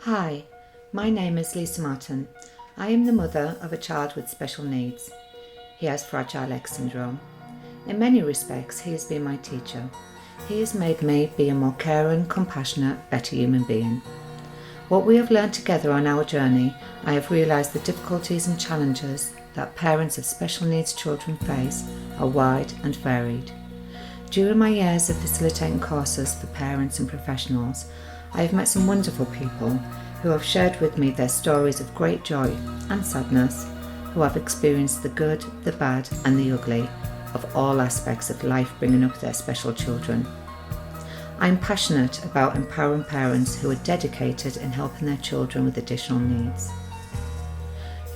Hi, my name is Lisa Martin. I am the mother of a child with special needs. He has Fragile X syndrome. In many respects, he has been my teacher. He has made me be a more caring, compassionate, better human being. What we have learned together on our journey, I have realised the difficulties and challenges that parents of special needs children face are wide and varied. During my years of facilitating courses for parents and professionals, I have met some wonderful people who have shared with me their stories of great joy and sadness, who have experienced the good, the bad and the ugly of all aspects of life bringing up their special children. I am passionate about empowering parents who are dedicated in helping their children with additional needs.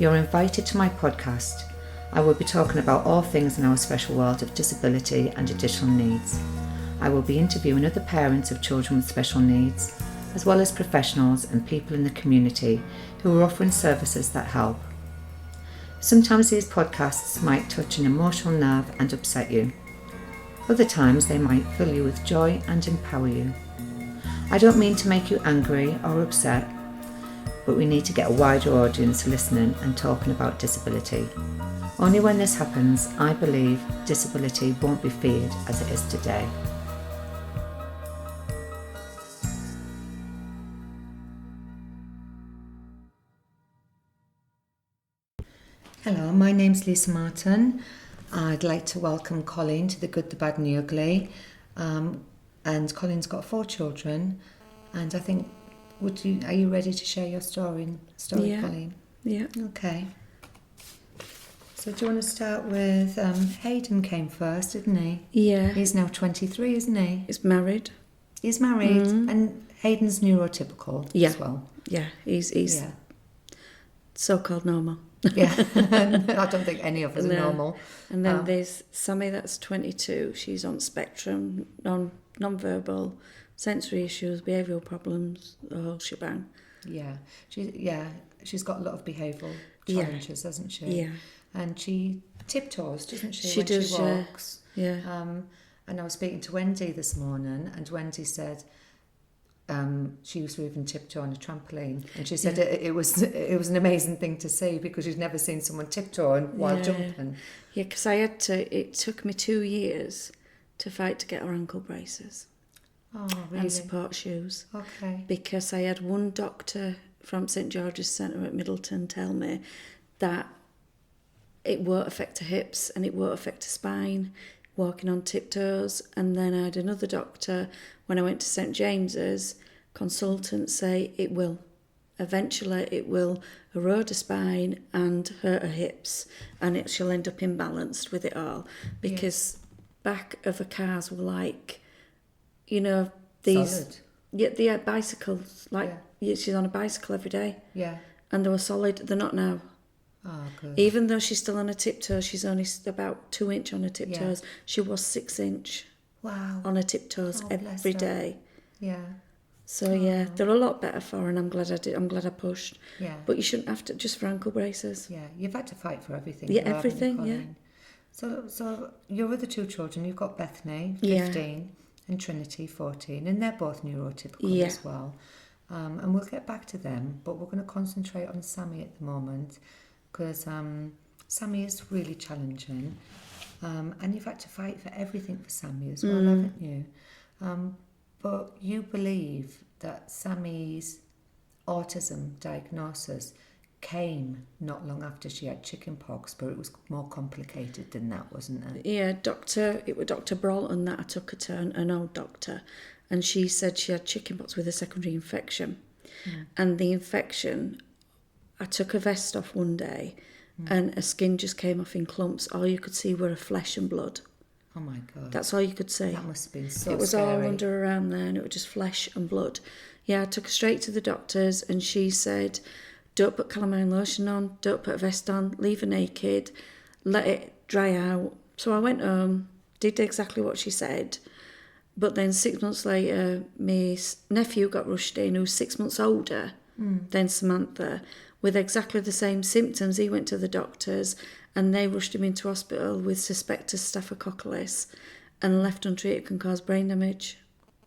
You're invited to my podcast. I will be talking about all things in our special world of disability and additional needs. I will be interviewing other parents of children with special needs, as well as professionals and people in the community who are offering services that help. Sometimes these podcasts might touch an emotional nerve and upset you. Other times they might fill you with joy and empower you. I don't mean to make you angry or upset, but we need to get a wider audience listening and talking about disability. Only when this happens, I believe disability won't be feared as it is today. Hello, my name's Lisa Martin. I'd like to welcome Colleen to The Good, the Bad and the Ugly. And Colleen's got 4 children. And I think, are you ready to share your story, Yeah. Colleen? Yeah. Okay. So do you want to start with Hayden came first, didn't he? Yeah. He's now 23, isn't he? He's married. He's married, and Hayden's neurotypical as well. Yeah. He's so-called normal. Yeah. I don't think any of us are normal. And then there's Sami, that's 22. She's on spectrum, non-verbal, sensory issues, behavioural problems, the whole shebang. Yeah. She's got a lot of behavioural challenges, hasn't she? Yeah. And she tiptoes, doesn't she? She does, she walks. Yeah. And I was speaking to Wendy this morning, and Wendy said she used to even tiptoe on a trampoline, and she said it was an amazing thing to see because she's never seen someone tiptoeing while jumping. Yeah, because it took me 2 years to fight to get her ankle braces. Oh, really? And support shoes. Okay. Because I had one doctor from St George's Centre at Middleton tell me that it won't affect her hips and it won't affect her spine, walking on tiptoes. And then I had another doctor, when I went to St James's, consultant say it will. Eventually it will erode her spine and hurt her hips, and she'll end up imbalanced with it all. Because back of her cars were like, these... Solid. Yeah, bicycles. She's on a bicycle every day. Yeah. And they were solid. They're not now. Oh, good. Even though she's still on her tiptoes, she's only about 2 inch on her tiptoes. Yeah. She was 6 inch. Wow. On her tiptoes every day. Yeah. So they're a lot better for her, and I'm glad I did. I'm glad I pushed. Yeah. But you shouldn't have to just for ankle braces. Yeah, you've had to fight for everything. Yeah, though, everything. haven't you, Yeah. Colleen? So your other 2 children, you've got Bethany, 15, and Trinity, 14, and they're both neurotypical as well. And we'll get back to them, but we're going to concentrate on Sami at the moment because Sami is really challenging, and you've had to fight for everything for Sami as well, haven't you? But you believe that Sami's autism diagnosis came not long after she had chickenpox, but it was more complicated than that, wasn't it? Yeah, it was Dr. Broughton that I took her to, an old doctor, and she said she had chickenpox with a secondary infection. And the infection, I took her vest off one day and her skin just came off in clumps. All you could see were her flesh and blood. Oh my God. That's all you could see. That must have been so It was scary. all under around there, and it was just flesh and blood. Yeah, I took her straight to the doctors, and she said, don't put calamine lotion on, don't put a vest on, leave her naked, let it dry out. So I went home, did exactly what she said. But then 6 months later, my nephew got rushed in, who's 6 months older than Samantha, with exactly the same symptoms. He went to the doctors and they rushed him into hospital with suspected staphylococcus, and left untreated can cause brain damage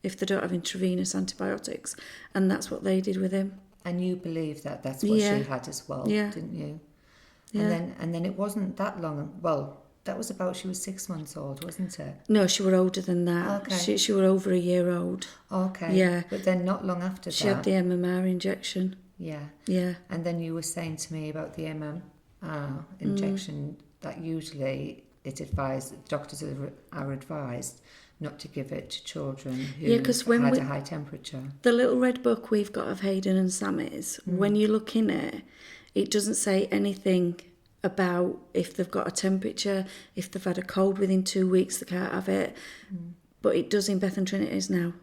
if they don't have intravenous antibiotics. And that's what they did with him. And you believe that that's what Yeah. she had as well, Yeah. didn't you? Yeah. And then it wasn't that long. Well, that was about, she was 6 months old, wasn't it? No, she were older than that. Okay. She were over a year old. Okay. Yeah. But then not long after She that. had the MMR injection. Yeah. Yeah. And then you were saying to me about the MMR injection that usually doctors are advised not to give it to children who had a high temperature. The little red book we've got of Hayden and Sammy's, when you look in it, it doesn't say anything about if they've got a temperature, if they've had a cold within 2 weeks, they can't have it. But it does in Beth and Trinity's now.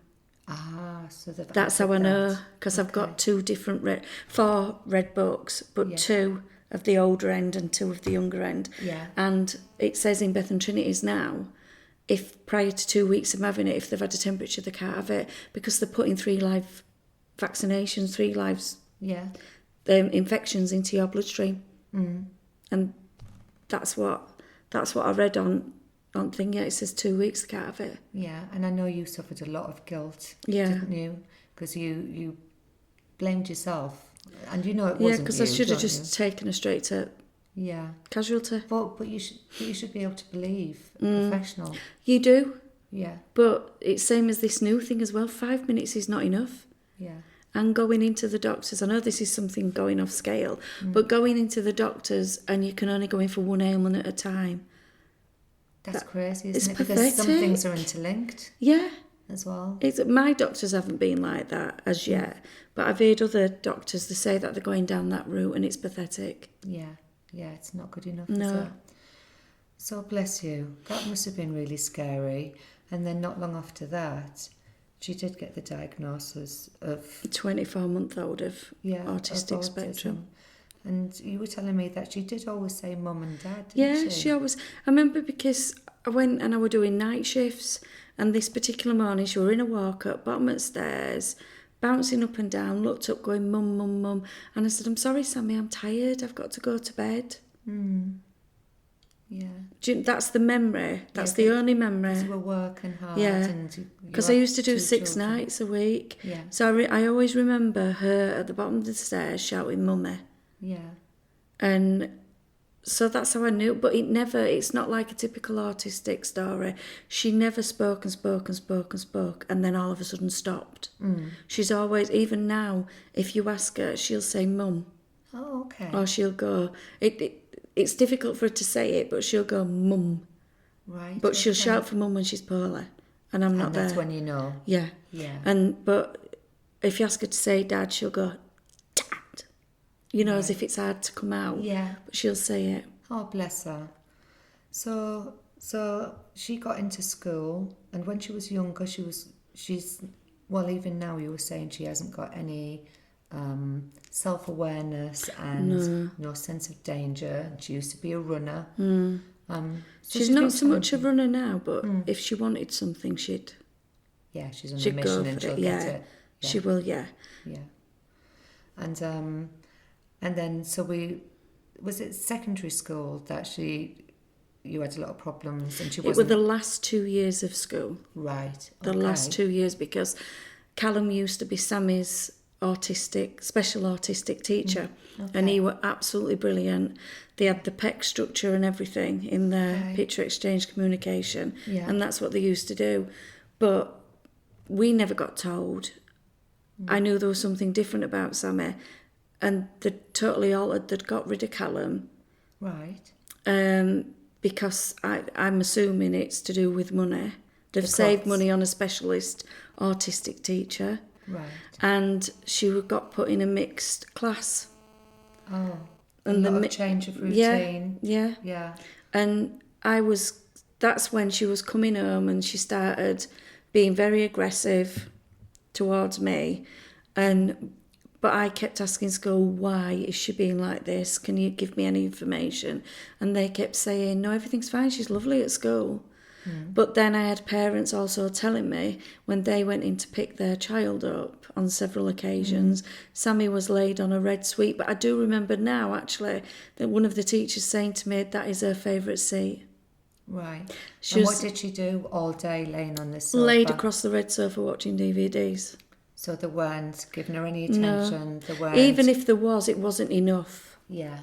So that's how I know, because I've got 4 red books, but 2 of the older end and 2 of the younger end. Yeah. And it says in Beth and Trinity's now, if prior to 2 weeks of having it, if they've had a temperature, they can't have it, because they're putting 3 live vaccinations, 3 lives infections into your bloodstream. And that's what I read on thing. Yeah, it says 2 weeks, they can't have it. Yeah, and I know you suffered a lot of guilt, Yeah. didn't you? Because you blamed yourself, and you know it wasn't Yeah, because I should have just taken her straight to casualty. But you should be able to believe a professional. You do. Yeah. But it's same as this new thing as well. 5 minutes is not enough. Yeah. And going into the doctors, I know this is something going off scale, but going into the doctors and you can only go in for one ailment at a time. That's crazy, isn't it's it? pathetic. Because some things are interlinked. Yeah. As well. My doctors haven't been like that as yet, but I've heard other doctors, they say that they're going down that route and it's pathetic. Yeah, it's not good enough, No. is it? So bless you. That must have been really scary. And then not long after that, she did get the diagnosis of... 24-month-old of autistic spectrum. And you were telling me that she did always say mum and dad, didn't she? She always... I remember because I went and I were doing night shifts, and this particular morning she were in a walk-up, bottom of the stairs, bouncing up and down, looked up going, mum, mum, mum. And I said, I'm sorry, Sammy, I'm tired, I've got to go to bed. Yeah. That's the memory. That's the only memory. Because you were working hard. Yeah. Because I used to do 6 nights a week. Yeah. So I always remember her at the bottom of the stairs shouting, Mummy. Yeah. And so that's how I knew. But it's not like a typical autistic story. She never spoke and spoke and spoke and spoke and then all of a sudden stopped. She's always, even now, if you ask her, she'll say mum. Oh, okay. Or she'll go, it's difficult for her to say it, but she'll go mum. Right. But she'll shout for mum when she's poorly. And I'm not there. And that's when you know. Yeah. Yeah. But if you ask her to say dad, she'll go, dad. You know, as if it's hard to come out. Yeah. But she'll say it. Oh, bless her. So she got into school, and when she was younger, well, even now you were saying she hasn't got any self-awareness and no sense of danger. She used to be a runner. So she's not so much a runner now, but if she wanted something, she'd she's on a go mission for and she'll it. get it. Yeah. She will, yeah. And then was it secondary school that you had a lot of problems and she wasn't... It were the last 2 years of school. Right. The last 2 years, because Callum used to be Sammy's special autistic teacher, and he were absolutely brilliant. They had the PEC structure and everything in their picture exchange communication, and that's what they used to do. But we never got told. I knew there was something different about Sammy, and they'd totally altered. They'd got rid of Callum. Right. Because I'm assuming it's to do with money. They've saved money on a specialist autistic teacher. Right. And she got put in a mixed class. Oh. And a lot of change of routine. Yeah. And that's when she was coming home and she started being very aggressive towards me. But I kept asking school, why is she being like this? Can you give me any information? And they kept saying, no, everything's fine. She's lovely at school. But then I had parents also telling me when they went in to pick their child up on several occasions, Sammy was laid on a red suite. But I do remember now, actually, that one of the teachers saying to me that is her favourite seat. Right. What did she do all day laying on this sofa? Laid across the red sofa watching DVDs. So they weren't giving her any No. attention. They weren't. Even if there was, it wasn't enough Yeah.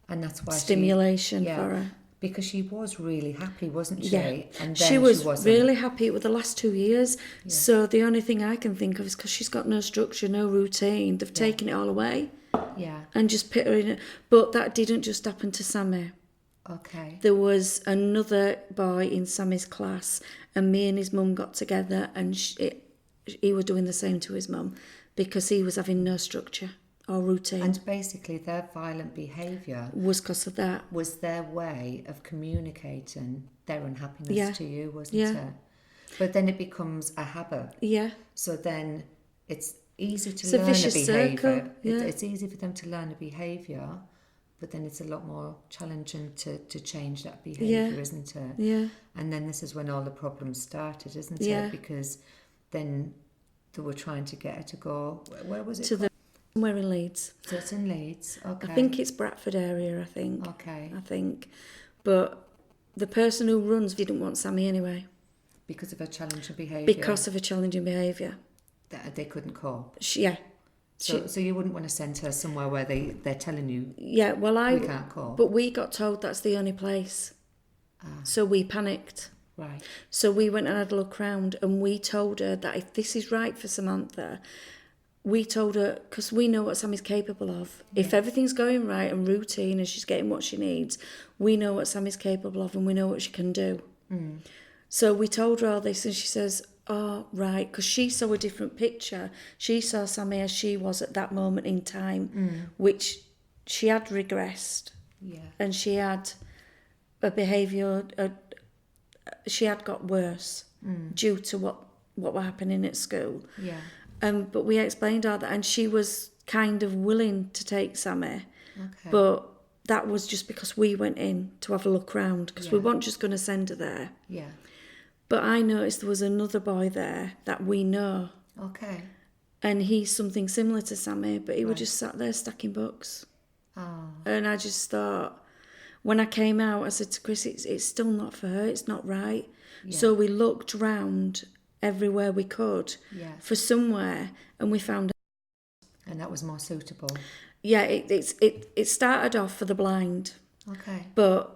And that's why stimulation for her. Because she was really happy, wasn't she? Yeah. And then she was wasn't. really happy with the last 2 years. Yeah. So the only thing I can think of is because she's got no structure, no routine. They've taken it all away. Yeah. And just put her in it. But that didn't just happen to Sami. Okay. There was another boy in Sami's class, and me and his mum got together, and he was doing the same to his mum because he was having no structure or routine. And basically their violent behaviour was because of that. Was their way of communicating their unhappiness to you, wasn't it? But then it becomes a habit. Yeah. So then it's easy to learn a behaviour. Circle. Yeah. It's easy for them to learn a behaviour, but then it's a lot more challenging to change that behaviour, isn't it? Yeah. And then this is when all the problems started, isn't Yeah. it? Because then they were trying to get her to go, where was it? Somewhere in Leeds. So it's in Leeds, okay. I think it's Bradford area, I think. Okay. I think. But the person who runs didn't want Sami anyway. Because of her challenging behaviour? Because of her challenging behaviour. That they couldn't cope? Yeah. So you wouldn't want to send her somewhere where they're telling you we can't cope? But we got told that's the only place. So we panicked. Right. So we went and had a look round, and we told her that if this is right for Samantha, we told her, because we know what Sami's capable of. Yeah. If everything's going right and routine and she's getting what she needs, we know what Sami's capable of and we know what she can do. Mm. So we told her all this, and she says, oh, right, because she saw a different picture. She saw Sami as she was at that moment in time, which she had regressed. Yeah. And she had a behaviour, she had got worse due to what were happening at school. Yeah. But we explained all that, and she was kind of willing to take Sami. Okay. But that was just because we went in to have a look round, because we weren't just going to send her there. Yeah. But I noticed there was another boy there that we know. Okay. And he's something similar to Sami, but he was just sat there stacking books. Oh. And I just thought, when I came out, I said to Chris, it's still not for her, it's not right. Yeah. So we looked round everywhere we could for somewhere, and we found out. And that was more suitable? Yeah, it started off for the blind. Okay. But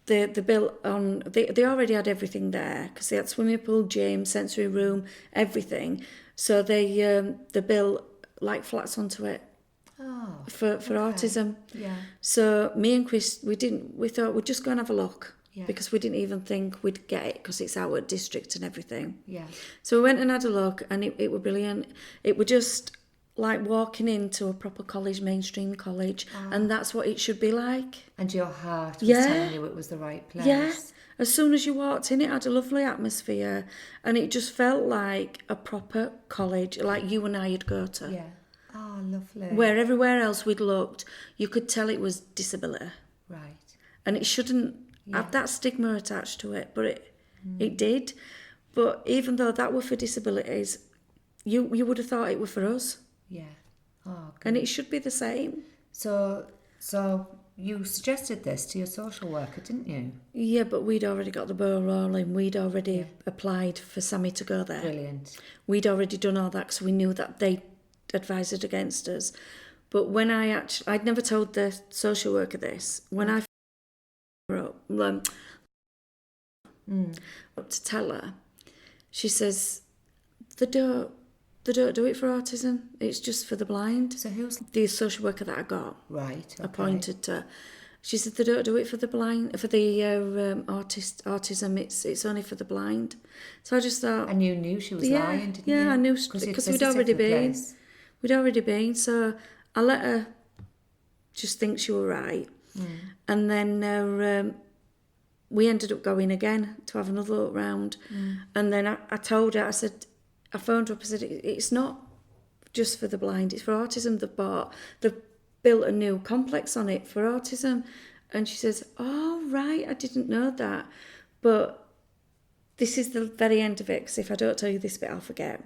they built on, they already had everything there, because they had swimming pool, gym, sensory room, everything. So they built like flats onto it. Oh, for autism. Yeah. So me and Chris, we thought we'd just go and have a look. Yeah. Because we didn't even think we'd get it, because it's our district and everything. Yeah. So we went and had a look, and it was brilliant. It was just like walking into a proper college, mainstream college, and that's what it should be like. And your heart was telling you it was the right place. Yeah. As soon as you walked in, it had a lovely atmosphere, and it just felt like a proper college, like you and I would go to. Yeah. Oh, lovely. Where everywhere else we'd looked, you could tell it was disability. Right. And it shouldn't have that stigma attached to it, but it did. But even though that were for disabilities, you would have thought it were for us. Yeah. Oh, good. And it should be the same. So you suggested this to your social worker, didn't you? Yeah, but we'd already got the ball rolling. We'd already applied for Sami to go there. Brilliant. We'd already done all that, because we knew that they advised it against us. But when I'd never told the social worker this. When I up to tell her, she says, they don't do it for autism, it's just for the blind. So who's the social worker that I got appointed to? She said they don't do it for the blind, for the autism. It's only for the blind. So I just thought. And you knew she was lying, didn't you? Yeah, I knew, because we'd already been. We'd already been, so I let her just think she were right. And then we ended up going again to have another look round. And then I told her, I phoned her up, I said, it's not just for the blind, it's for autism. They've built a new complex on it for autism. And she says, oh, right, I didn't know that. But this is the very end of it, because if I don't tell you this bit, I'll forget.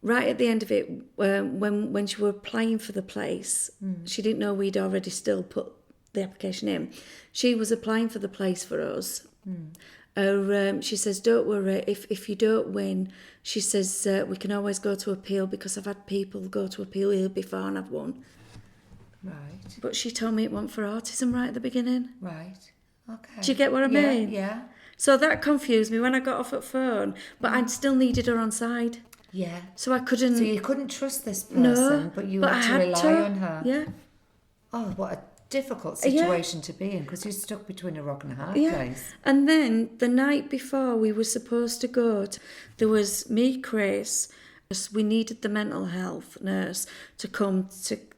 Right at the end of it, when she were applying for the place, she didn't know we'd already still put the application in. She was applying for the place for us, Or she says, don't worry, if you don't win, she says, we can always go to appeal, because I've had people go to appeal here before and I've won. Right. But she told me it wasn't for autism right at the beginning. Right. Okay. Do you get what I mean? Yeah. So that confused me when I got off at phone, but I still needed her on side. Yeah. So I couldn't... So you couldn't trust this person, No, but you but had I to had rely to. on her. Yeah. Oh, what a difficult situation to be in, because you're stuck between a rock and a hard place. And then the night before we were supposed to go, there was me, Chris. We needed the mental health nurse to come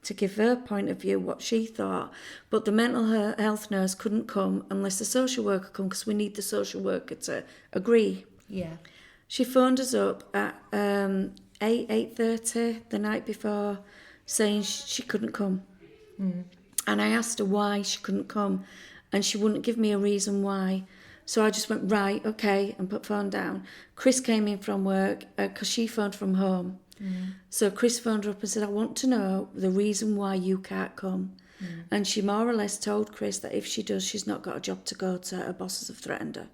to give her point of view, what she thought. But the mental health nurse couldn't come unless the social worker come, because we need the social worker to agree. Yeah. She phoned us up at 8:30 the night before, saying she couldn't come. And I asked her why she couldn't come, and she wouldn't give me a reason why. So I just went, right, okay, and put the phone down. Chris came in from work, because she phoned from home. So Chris phoned her up and said, I want to know the reason why you can't come. And she more or less told Chris that if she does, she's not got a job to go to. Her bosses have threatened her.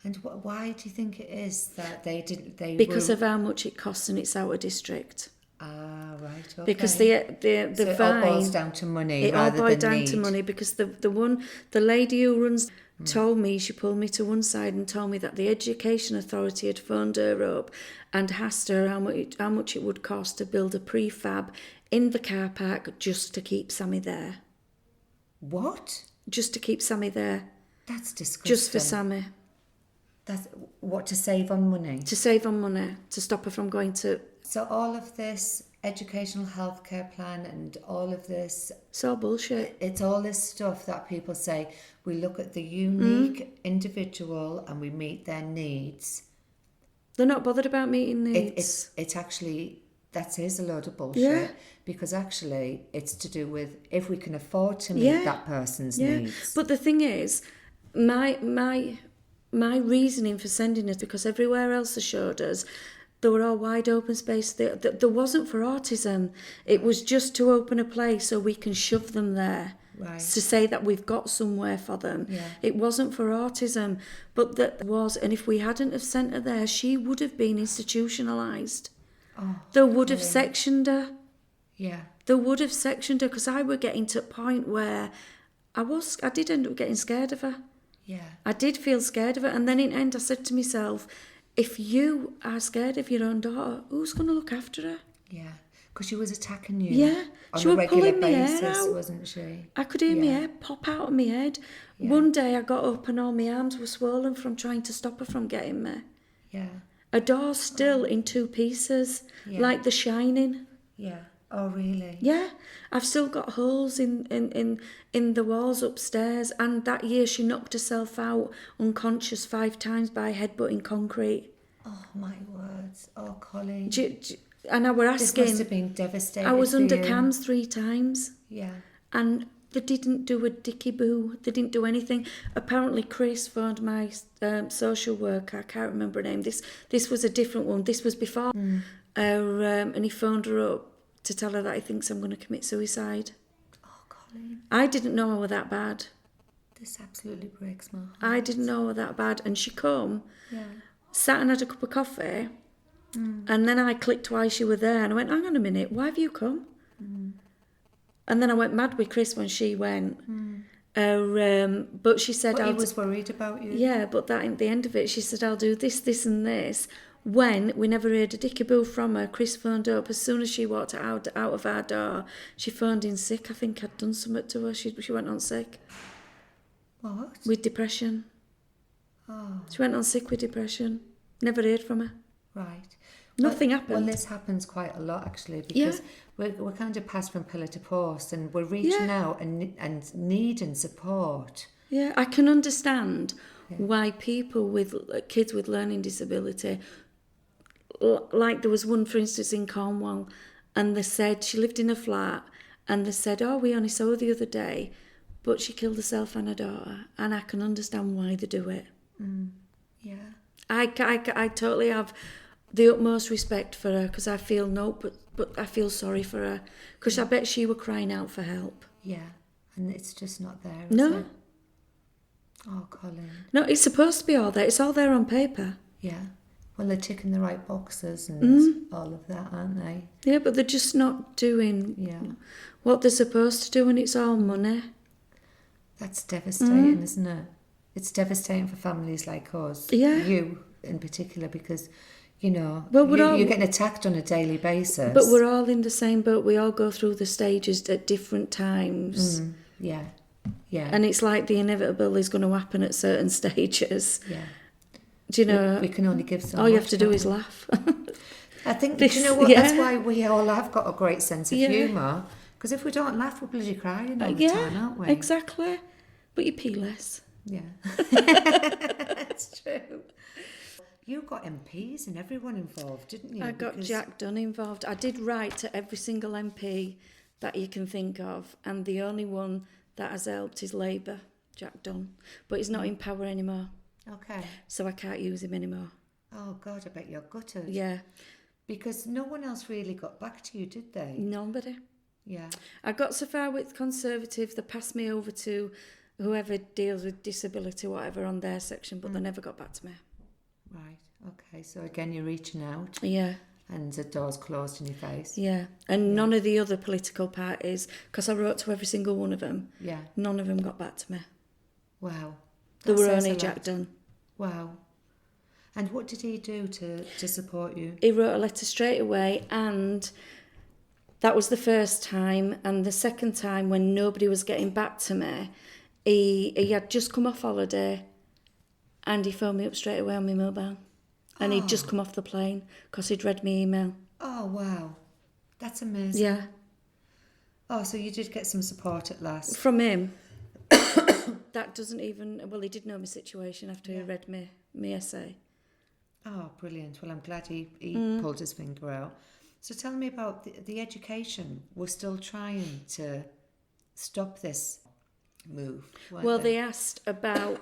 And why do you think it is that they didn't? Because of how much it costs, and it's out of district. Ah, right. Okay. Because the so it all boils down to money. It all rather boils than down need. to money, because the lady who runs told me, she pulled me to one side and told me that the education authority had phoned her up and asked her how much it would cost to build a prefab in the car park just to keep Sami there. What? Just to keep Sami there. That's disgusting. Just for Sami. That's what, to save on money? To save on money, to stop her from going to... So all of this educational healthcare plan and all of this... It's all bullshit. It's all this stuff that people say, we look at the unique individual and we meet their needs. They're not bothered about meeting needs. It's actually... That is a load of bullshit, because actually it's to do with if we can afford to meet that person's needs. But the thing is, my reasoning for sending it, because everywhere else they showed us, they were all wide open space. There wasn't for autism. It was just to open a place so we can shove them there. Right. To say that we've got somewhere for them. Yeah. It wasn't for autism, but that was, and if we hadn't have sent her there, she would have been institutionalised. Oh, they would have sectioned her. Yeah. They would have sectioned her, because I were getting to a point where I did end up getting scared of her. Yeah. I did feel scared of her, and then in the end I said to myself, if you are scared of your own daughter, who's going to look after her? Yeah. Because she was attacking you. Yeah. On She a was regular pulling my hair basis, out. wasn't she? I could hear my hair pop out of my head. Yeah. One day I got up and all my arms were swollen from trying to stop her from getting me. Yeah. A door's still in two pieces, like The Shining. Yeah. Oh, really? Yeah, I've still got holes in the walls upstairs, and that year she knocked herself out unconscious 5 times by headbutting concrete. Oh, my words. Oh, Colleen. And I were asking... This must have been devastating. I was for under you. cams 3 times. Yeah. And they didn't do a dicky boo. They didn't do anything. Apparently Chris phoned my social worker. I can't remember her name. This was a different one. This was before. And he phoned her up to tell her that he thinks I'm going to commit suicide. Oh, Colleen. I didn't know I were that bad. This absolutely breaks my heart. I didn't know I were that bad. And she come, sat and had a cup of coffee, and then I clicked why she were there. And I went, hang on a minute, why have you come? And then I went mad with Chris when she went. But she said... But he was worried about you. Yeah, but that at the end of it, she said, I'll do this, this and this. When we never heard a dickaboo from her, Chris phoned up. As soon as she walked out of our door, she phoned in sick. I think I'd done something to her. She went on sick. What? With depression. Oh. She went on sick with depression. Never heard from her. Right. Nothing happened. Well, this happens quite a lot, actually, because we're kind of passed from pillar to post, and we're reaching out and needing support. Yeah, I can understand why people with kids with learning disability, like there was one, for instance, in Cornwall, and they said she lived in a flat, and they said, oh, we only saw her the other day, but she killed herself and her daughter, and I can understand why they do it. Yeah. I totally have the utmost respect for her, because I feel but I feel sorry for her, because I bet she were crying out for help. Yeah, and it's just not there, is No. it? Oh, Colleen. No, it's supposed to be all there. It's all there on paper. Yeah. Well, they're ticking the right boxes and all of that, aren't they? Yeah, but they're just not doing what they're supposed to do, and it's all money. That's devastating, isn't it? It's devastating for families like us. Yeah. You in particular, because, you know, Well, you're getting attacked on a daily basis. But we're all in the same boat. We all go through the stages at different times. Yeah. Yeah. And it's like the inevitable is going to happen at certain stages. Yeah. Do you know? We can only give so all you much, have to do don't is we? laugh. I think, do you know what? That's why we all have got a great sense of humour. Because if we don't laugh, we're bloody crying all the time, aren't we? Exactly. But you pee less. Yeah. That's true. You got MPs and everyone involved, didn't you? I got Jack Dunn involved. I did write to every single MP that you can think of, and the only one that has helped is Labour, Jack Dunn. But he's not in power anymore. Okay. So I can't use him anymore. Oh, God, I bet you're gutted. Yeah. Because no one else really got back to you, did they? Nobody. Yeah. I got so far with Conservative, they passed me over to whoever deals with disability, whatever, on their section, but they never got back to me. Right. Okay. So again, you're reaching out. Yeah. And the door's closed in your face. Yeah. And none of the other political parties, because I wrote to every single one of them, none of them got back to me. Wow. There That were says only a lot. Jack Dunn. Wow. And what did he do to support you? He wrote a letter straight away, and that was the first time. And the second time, when nobody was getting back to me, he had just come off holiday, and he phoned me up straight away on my mobile. And he'd just come off the plane because he'd read my email. Oh, wow. That's amazing. Yeah. Oh, so you did get some support at last. From him. That doesn't even... Well, he did know my situation after he read my essay. Oh, brilliant. Well, I'm glad he pulled his finger out. So tell me about the education. We're still trying to stop this move. Well, they asked about...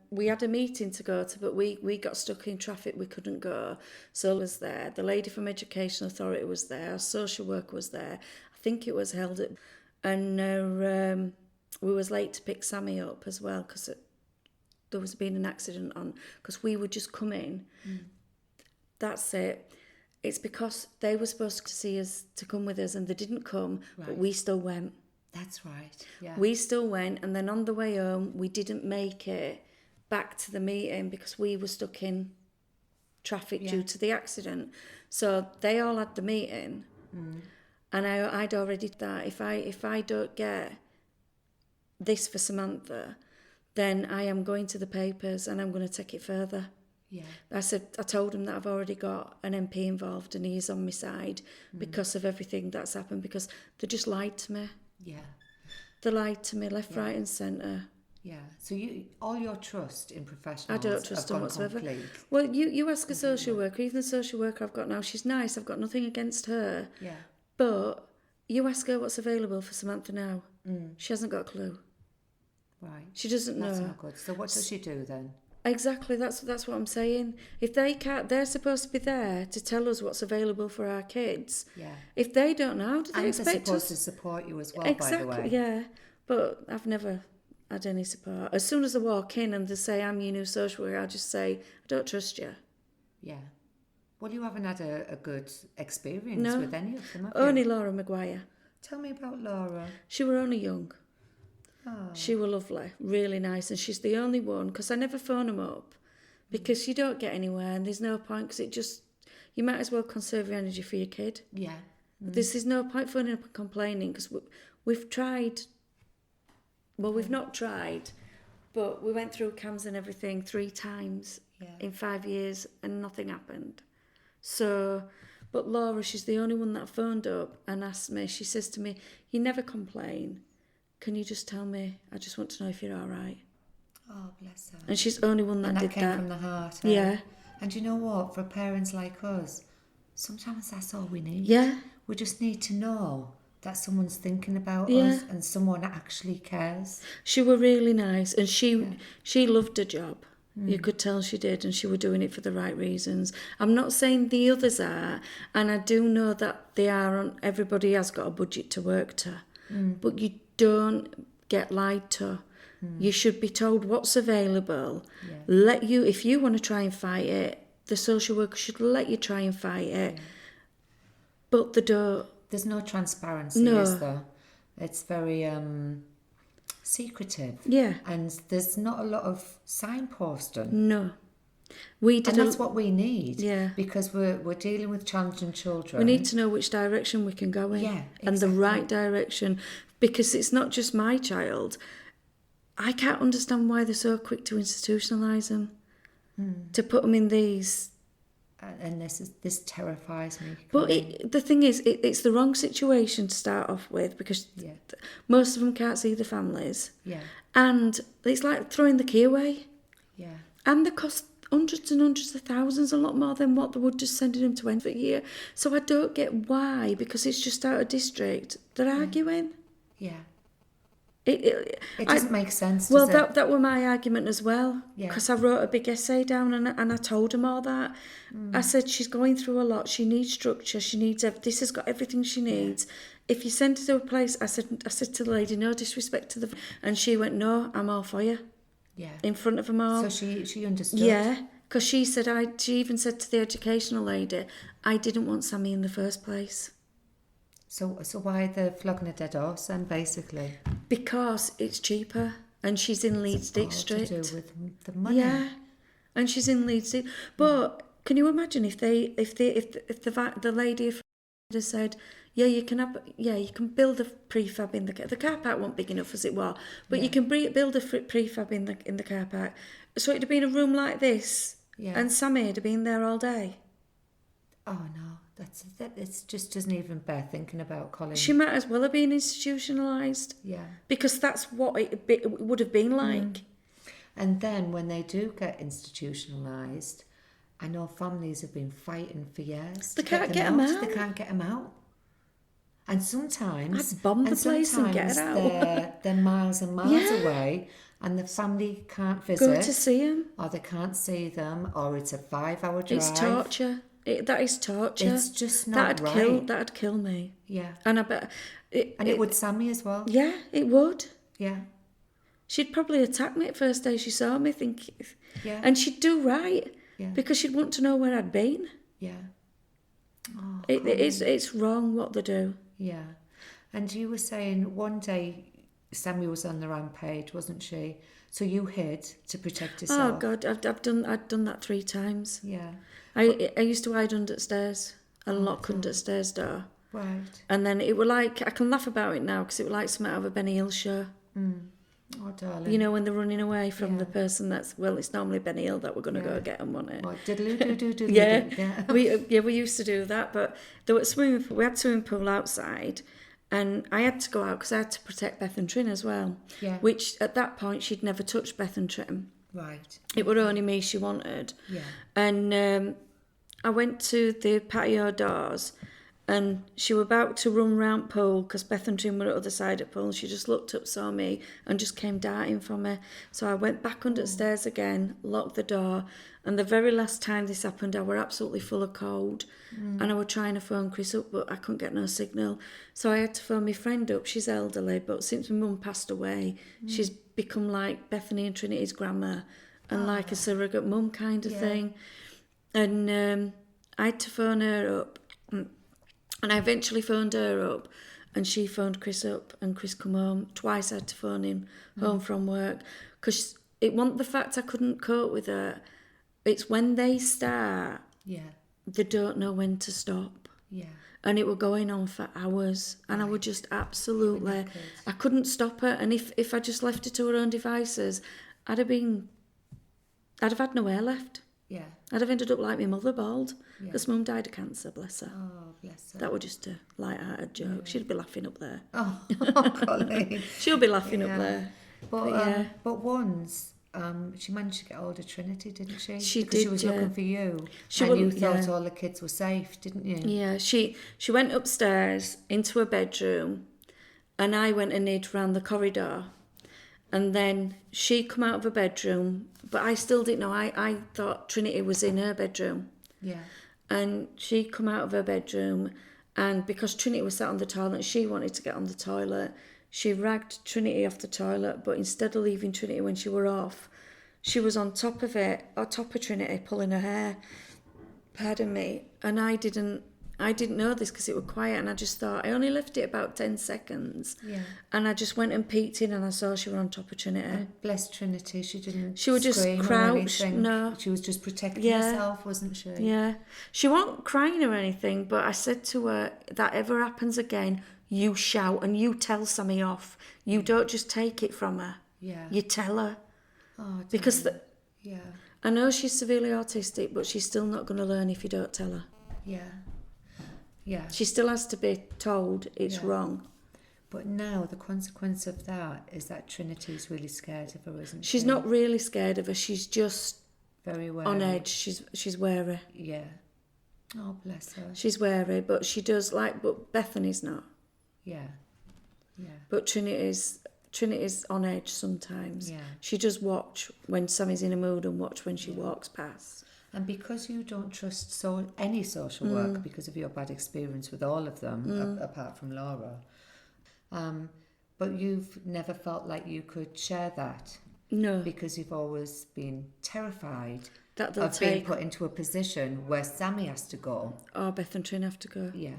we had a meeting to go to, but we got stuck in traffic. We couldn't go. So I was there. The lady from Education Authority was there. Our social worker was there. I think it was held at... And we was late to pick Sami up as well because there was been an accident on... Because we were just coming. That's it. It's because they were supposed to see us, to come with us, and they didn't come, but we still went. That's right, yeah. We still went, and then on the way home, we didn't make it back to the meeting because we were stuck in traffic due to the accident. So they all had the meeting, and I'd already thought, if I don't get this for Samantha, then I am going to the papers and I'm going to take it further. Yeah. I told him that I've already got an MP involved and he's on my side because of everything that's happened, because they just lied to me. Yeah. They lied to me left, right and centre. Yeah. So all your trust in professionals I don't trust have them gone whatsoever. complete. Well, you ask a social worker, even the social worker I've got now, she's nice, I've got nothing against her. Yeah. But you ask her what's available for Samantha now, she hasn't got a clue. Right. She doesn't know. That's not good. So what does she do then? Exactly, that's what I'm saying. If they can't, they're supposed to be there to tell us what's available for our kids. Yeah. If they don't know, how do they And expect they're supposed us? to support you as well, Exactly, by the way. yeah. But I've never had any support. As soon as they walk in and they say, I'm your new social worker, I'll just say, I don't trust you. Yeah. Well, you haven't had a good experience with any of them, have you? Only Laura Maguire. Tell me about Laura. She were only young. Oh. She were lovely, really nice, and she's the only one, because I never phone them up, because you don't get anywhere and there's no point, because you might as well conserve your energy for your kid. Yeah. There's no point phoning up and complaining, because we've tried, well, we've not tried, but we went through CAMS and everything 3 times in 5 years and nothing happened. So, but Laura, she's the only one that phoned up and asked me, she says to me, you never complain. Can you just tell me? I just want to know if you're all right. Oh, bless her. And she's the only one that And did that came from the heart. Eh? Yeah. And you know what? For parents like us, sometimes that's all we need. Yeah. We just need to know that someone's thinking about Yeah. us and someone actually cares. She were really nice, and she loved her job. You could tell she did, and she were doing it for the right reasons. I'm not saying the others are, and I do know that they are. Everybody has got a budget to work to, but you don't get lied to. You should be told what's available. Yeah. If you want to try and fight it, the social worker should let you try and fight it. Yeah. But they don't. There's no transparency, No. is there? It's very secretive. Yeah. And there's not a lot of signposting. No. And that's what we need. Yeah. Because we're dealing with challenging children. We need to know which direction we can go in. Yeah, And the exactly. right direction. Because it's not just my child. I can't understand why they're so quick to institutionalise them. To put them in these. And this terrifies me. But the thing is, it's the wrong situation to start off with, because most of them can't see the families. Yeah. And it's like throwing the key away. Yeah. And they cost hundreds and hundreds of thousands, a lot more than what they would just sending them to end for a year. So I don't get why, because it's just out of district, they're arguing. Yeah. It doesn't make sense, Well, does it? that were my argument as well. Yeah. Because I wrote a big essay down and I told them all that. I said, she's going through a lot. She needs structure. She needs... This has got everything she needs. If you send her to a place... I said to the lady, no disrespect to the... And she went, no, I'm all for you. Yeah. In front of them all. So she understood. Yeah. Because she even said to the educational lady, I didn't want Sami in the first place. So why the flogging a dead horse then, basically? Because it's cheaper, and she's in Leeds district. All to do with the money. Yeah, and she's in Leeds. But can you imagine if the lady had said, you can build a prefab in the car park wasn't big enough as it was, but you can build a prefab in the car park. So it'd have been a room like this, and Sami would have been there all day. Oh no, it just doesn't even bear thinking about, Colleen. She might as well have been institutionalised. Yeah. Because that's what it would have been like. And then when they do get institutionalised, I know families have been fighting for years. They can't get them out. They can't get them out. And sometimes... I'd bomb the place and get it out. They're miles and miles away, and the family can't visit. Go to see them. Or they can't see them, or it's a 5-hour drive. It's torture. That is torture. It's just not right. That'd kill me. Yeah. And I bet... it would Sami as well. Yeah, it would. Yeah. She'd probably attack me at first day she saw me, thinking... Yeah. And she'd do right. Yeah. Because she'd want to know where I'd been. Yeah. Oh, it's wrong what they do. Yeah. And you were saying one day Sami was on the rampage, wasn't she? So you hid to protect yourself. Oh God, I'd done that 3 times. Yeah. I used to hide under the stairs and lock under the stairs door. Right. And then it were like, I can laugh about it now because it was like something out of a Benny Hill show. Oh, darling. You know, when they're running away from the person that's, well, it's normally Benny Hill that we're going to go get them, wasn't it? What, diddly-doo-doo-doo-doo. Yeah. We used to do that, but there was we had swimming pool outside, and I had to go out because I had to protect Beth and Trin as well. Yeah. Which at that point she'd never touched Beth and Trin. Right. It were only me she wanted. Yeah. And I went to the patio doors, and she were about to run round pool because Beth and Trin were at the other side of the pool, and she just looked up, saw me, and just came darting for me. So I went back under the stairs again, locked the door, and the very last time this happened, I were absolutely full of cold, and I were trying to phone Chris up, but I couldn't get no signal. So I had to phone my friend up. She's elderly, but since my mum passed away, she's become like Bethany and Trinity's grandma, and like a surrogate mum kind of thing. And I had to phone her up. And I eventually phoned her up, and she phoned Chris up, and Chris come home. Twice I had to phone him home from work, because it wasn't the fact I couldn't cope with her. It's when they start, they don't know when to stop. Yeah. And it were going on for hours, and I would just absolutely, I couldn't stop her. And if I just left her to her own devices, I'd have had no hair left. Yeah. I'd have ended up like my mother, bald. Because Mum died of cancer, bless her. Oh, bless her. That was just a light-hearted joke. Yeah. She'd be laughing up there. Oh, Colleen. She'll be laughing up there. But once, she managed to get hold of Trinity, didn't she? She because did, she was looking for you. You thought all the kids were safe, didn't you? Yeah, she went upstairs into her bedroom, and I went and hid round the corridor. And then she come out of her bedroom, but I still didn't know. I thought Trinity was in her bedroom. Yeah. And she come out of her bedroom, And because Trinity was sat on the toilet and she wanted to get on the toilet, she ragged Trinity off the toilet, but instead of leaving Trinity when she were off, she was on top of it, on top of Trinity, pulling her hair. Pardon me. And I didn't know this because it was quiet, and I just thought, I only left it about 10 seconds. Yeah. And I just went and peeked in and I saw she was on top of Trinity. And bless Trinity, she didn't She was just scream crouched, or anything. no. She was just protecting Yeah. herself, wasn't she? Yeah. She wasn't crying or anything, but I said to her, that ever happens again, you shout and you tell Sami off. You don't just take it from her. Yeah. You tell her. Oh, Because yeah. I know she's severely autistic, but she's still not going to learn if you don't tell her. Yeah. Yeah. She still has to be told it's wrong. But now the consequence of that is that Trinity's really scared of her, isn't she? She's not really scared of her. She's just very wary. on edge. She's wary. Yeah. Oh, bless her. She's wary, but she does but Bethany's not. Yeah. Yeah. But Trinity's on edge sometimes. Yeah. She does watch when Sami's in a mood and watch when she walks past. And because you don't trust any social work because of your bad experience with all of them, apart from Laura, but you've never felt like you could share that. No. Because you've always been terrified That they'll of being put into a position where Sami has to go. Oh, Beth and Trin have to go. Yeah.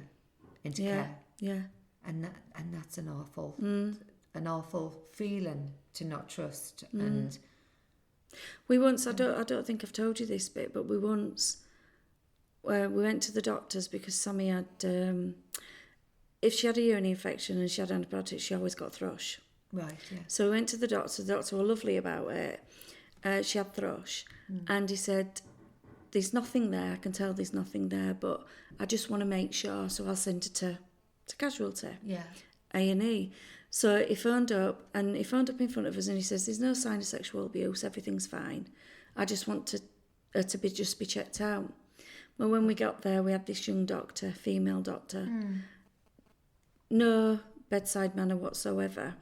Into care. Yeah. And that's an awful feeling to not trust. And We once, I don't think I've told you this bit, but we once we went to the doctors because Sami had, if she had a urinary infection and she had antibiotics, she always got thrush. Right, yeah. So we went to the doctor were lovely about it. She had thrush, and he said, there's nothing there, I can tell there's nothing there, but I just want to make sure, so I'll send her to casualty. Yeah. A&E. So he phoned up in front of us and he says, there's no sign of sexual abuse, everything's fine. I just want her to be checked out. Well, when we got there, we had this young doctor, female doctor, no bedside manner whatsoever.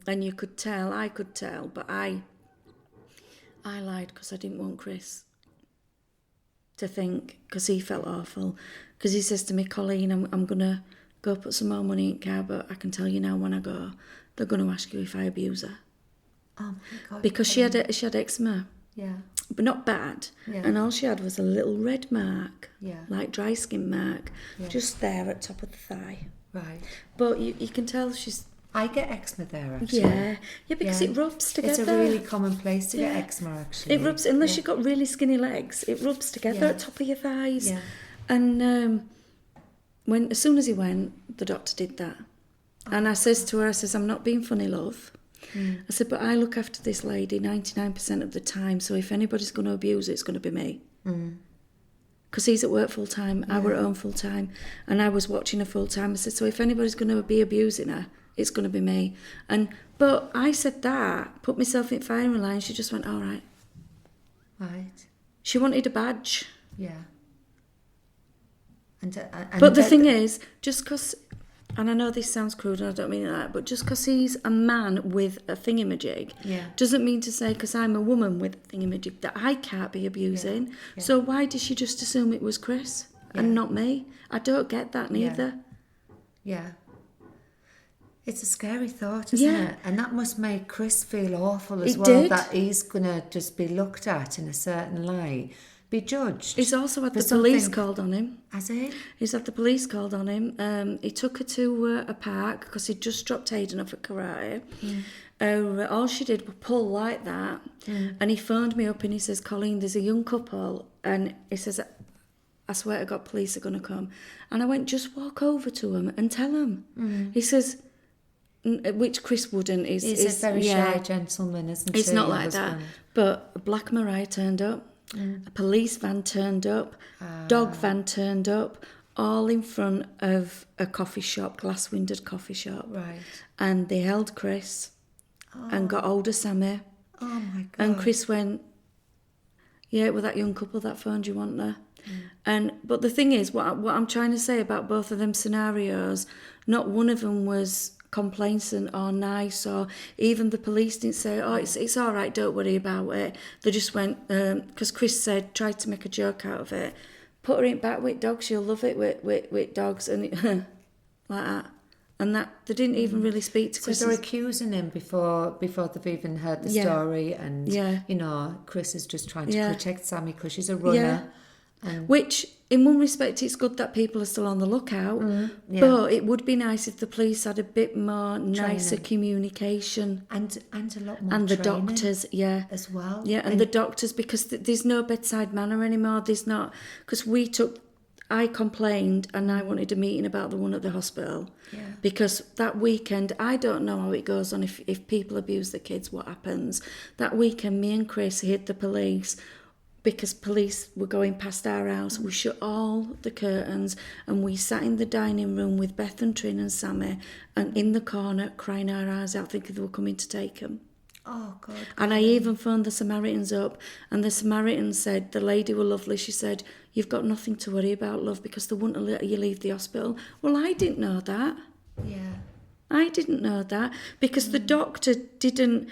And you could tell, I could tell, but I lied because I didn't want Chris to think, because he felt awful. Because he says to me, Colleen, I'm going to go put some more money in car, but I can tell you now when I go, they're going to ask you if I abuse her. Oh my God. Because she had eczema. Yeah. But not bad. Yeah. And all she had was a little red mark, Yeah. like dry skin mark, just there at top of the thigh. Right. But you can tell she's... I get eczema there, actually. Yeah, because it rubs together. It's a really common place to get eczema, actually. It rubs, unless you've got really skinny legs, it rubs together at top of your thighs. Yeah. And as soon as he went, the doctor did that. And I says to her, I'm not being funny, love. I said, but I look after this lady 99% of the time, so if anybody's going to abuse her, it's going to be me. Because he's at work full time, I were at home full time, and I was watching her full time. I said, so if anybody's going to be abusing her, it's going to be me. But I said that, put myself in firing line. She just went, all right. Right. She wanted a badge. Yeah. But the thing is, just because, and I know this sounds crude and I don't mean it like that, but just because he's a man with a thingamajig doesn't mean to say, because I'm a woman with a thingamajig, that I can't be abusing. Yeah. Yeah. So why did she just assume it was Chris and not me? I don't get that neither. Yeah. It's a scary thought, isn't it? And that must make Chris feel awful as well, that he's going to just be looked at in a certain light, be judged. He's also had the police called on him. Has he? He's had the police called on him. He took her to a park because he'd just dropped Hayden off at karate. All she did was pull like that. And he phoned me up and he says, Colleen, there's a young couple. And he says, I swear to God, police are going to come. And I went, just walk over to them and tell them. He says... Which Chris wouldn't. He's a very shy gentleman, isn't he? He's not like that. But a Black Mariah turned up, a police van turned up, dog van turned up, all in front of a coffee shop, glass-windowed coffee shop. Right. And they held Chris and got hold of Sami. Oh, my God. And Chris went, yeah, with that young couple that phoned you, want there. But the thing is, what I'm trying to say about both of them scenarios, not one of them was complacent or nice, or even the police didn't say, oh, it's all right, don't worry about it. They just went, because Chris tried to make a joke out of it, put her in back with dogs, she'll love it with dogs, and like that. And that they didn't even really speak to Chris. So they're accusing him before they've even heard the story, and you know, Chris is just trying to protect Sami because she's a runner. And which, in one respect, it's good that people are still on the lookout. But it would be nice if the police had a bit more nicer communication and a lot more and the training doctors, as well. Yeah, and the doctors, because there's no bedside manner anymore. There's not, because I complained and I wanted a meeting about the one at the hospital. Yeah. Because that weekend, I don't know how it goes on if people abuse the kids, what happens. That weekend, me and Chris hid the police because police were going past our house. We shut all the curtains and we sat in the dining room with Beth and Trin and Sami and in the corner crying our eyes out thinking they were coming to take them. Oh, God. And I even phoned the Samaritans up, and the Samaritans said, the lady were lovely, she said, you've got nothing to worry about, love, because they wouldn't let you leave the hospital. Well, I didn't know that. Yeah. I didn't know that, because the doctor didn't,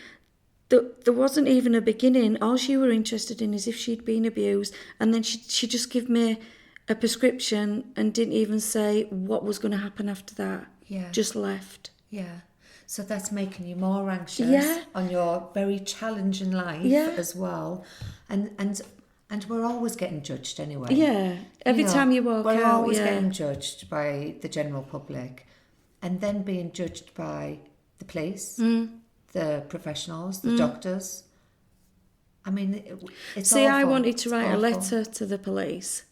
there wasn't even a beginning. All she were interested in is if she'd been abused, and then she just gave me a prescription and didn't even say what was going to happen after that. Yeah. Just left. Yeah. So that's making you more anxious on your very challenging life as well. And we're always getting judged anyway. Yeah. Every time you walk out, we're always getting judged by the general public, and then being judged by the police, the professionals, the doctors. I mean, it's See, awful. I wanted to It's write awful. a letter to the police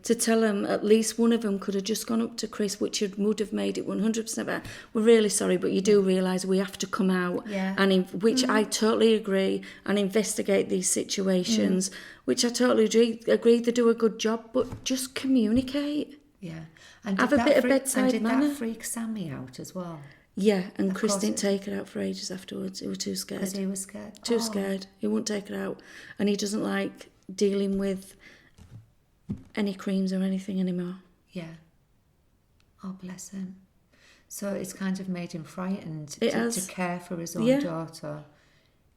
to tell them at least one of them could have just gone up to Chris, which would have made it 100% better. We're really sorry, but you do realise we have to come out, and which I totally agree, and investigate these situations, which I totally agree they do a good job, but just communicate. Yeah. And Have a bit of bedside manner. And did that freak Sami out as well? Yeah, and Chris didn't take her out for ages afterwards. He was too scared. Because he was scared? Too scared. He wouldn't take her out. And he doesn't like dealing with any creams or anything anymore. Yeah. Oh, bless him. So it's kind of made him frightened to care for his own daughter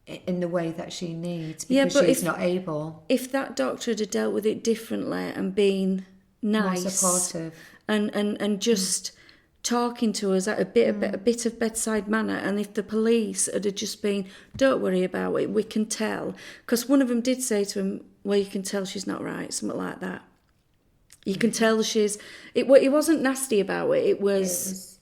in the way that she needs, because she's not able. If that doctor had dealt with it differently and been nice, more supportive, and just talking to us at a bit of bedside manner, and if the police had just been, don't worry about it, we can tell, because one of them did say to him, well, you can tell she's not right, something like that. You can tell she's, it wasn't nasty about it, it was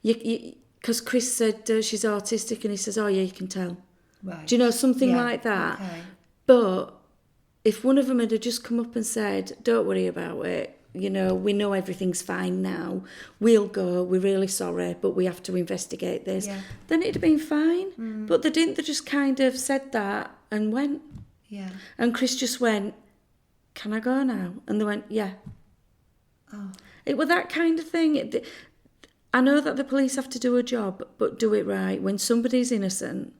because Chris said she's autistic, and he says, oh yeah, you can tell. Right. Do you know, something like that? Okay. But if one of them had just come up and said, don't worry about it, you know, we know everything's fine now, we'll go, we're really sorry, but we have to investigate this, then it'd have been fine. But they didn't, they just kind of said that and went. Yeah. And Chris just went, can I go now? And they went, yeah. Oh. It was that kind of thing. I know that the police have to do a job, but do it right. When somebody's innocent,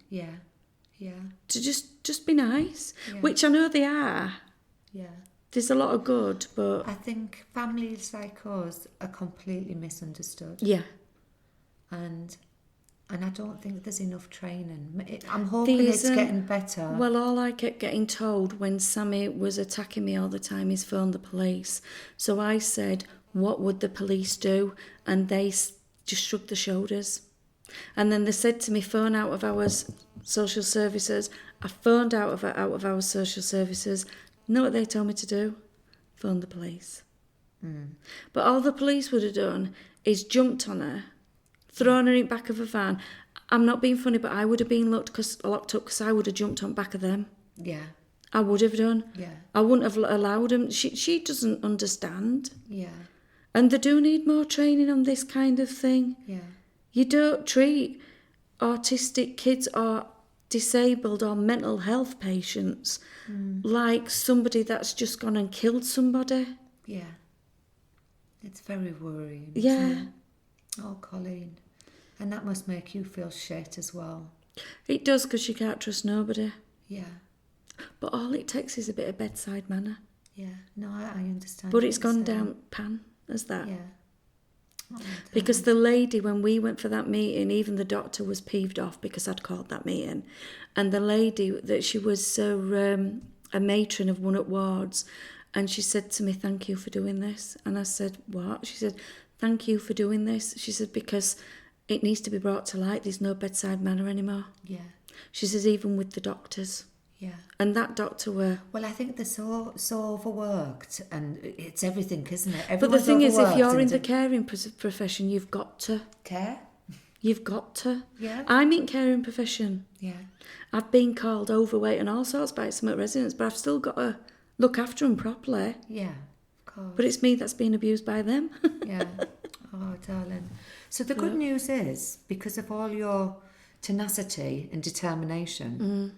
to just be nice, which I know they are. Yeah. There's a lot of good, but I think families like us are completely misunderstood. Yeah. And I don't think there's enough training. I'm hoping it's getting better. Well, all I kept getting told when Sami was attacking me all the time is phone the police. So I said, what would the police do? And they just shrugged their shoulders. And then they said to me, phone out of our social services. I phoned out of our social services. Know what they told me to do? Phone the police. But all the police would have done is jumped on her, thrown her in the back of a van. I'm not being funny, but I would have been locked up because I would have jumped on back of them. Yeah. I would have done. Yeah. I wouldn't have allowed them. She doesn't understand. Yeah. And they do need more training on this kind of thing. Yeah. You don't treat autistic kids or disabled or mental health patients like somebody that's just gone and killed somebody. Yeah. It's very worrying. Yeah. Isn't it? Oh, Colleen. And that must make you feel shit as well. It does, because you can't trust nobody. Yeah. But all it takes is a bit of bedside manner. Yeah. No, I understand. But it's gone down pan as that. Yeah. Oh, because the lady, when we went for that meeting, even the doctor was peeved off because I'd called that meeting. And the lady, that she was a matron of one at wards, And she said to me, "Thank you for doing this." And I said, "What?" She said, "Thank you for doing this." She said, "Because it needs to be brought to light. There's no bedside manner anymore." Yeah. She says, "Even with the doctors." Yeah. And that doctor were... Well, I think they're so overworked, and it's everything, isn't it? But the thing is, if overworked you're in and the caring profession, you've got to. care. You've got to. Yeah. I'm in caring profession. Yeah. I've been called overweight and all sorts by some residents, but I've still got to look after them properly. Yeah, of course. But it's me that's been abused by them. Yeah. Oh, darling. So the good news is, because of all your tenacity and determination...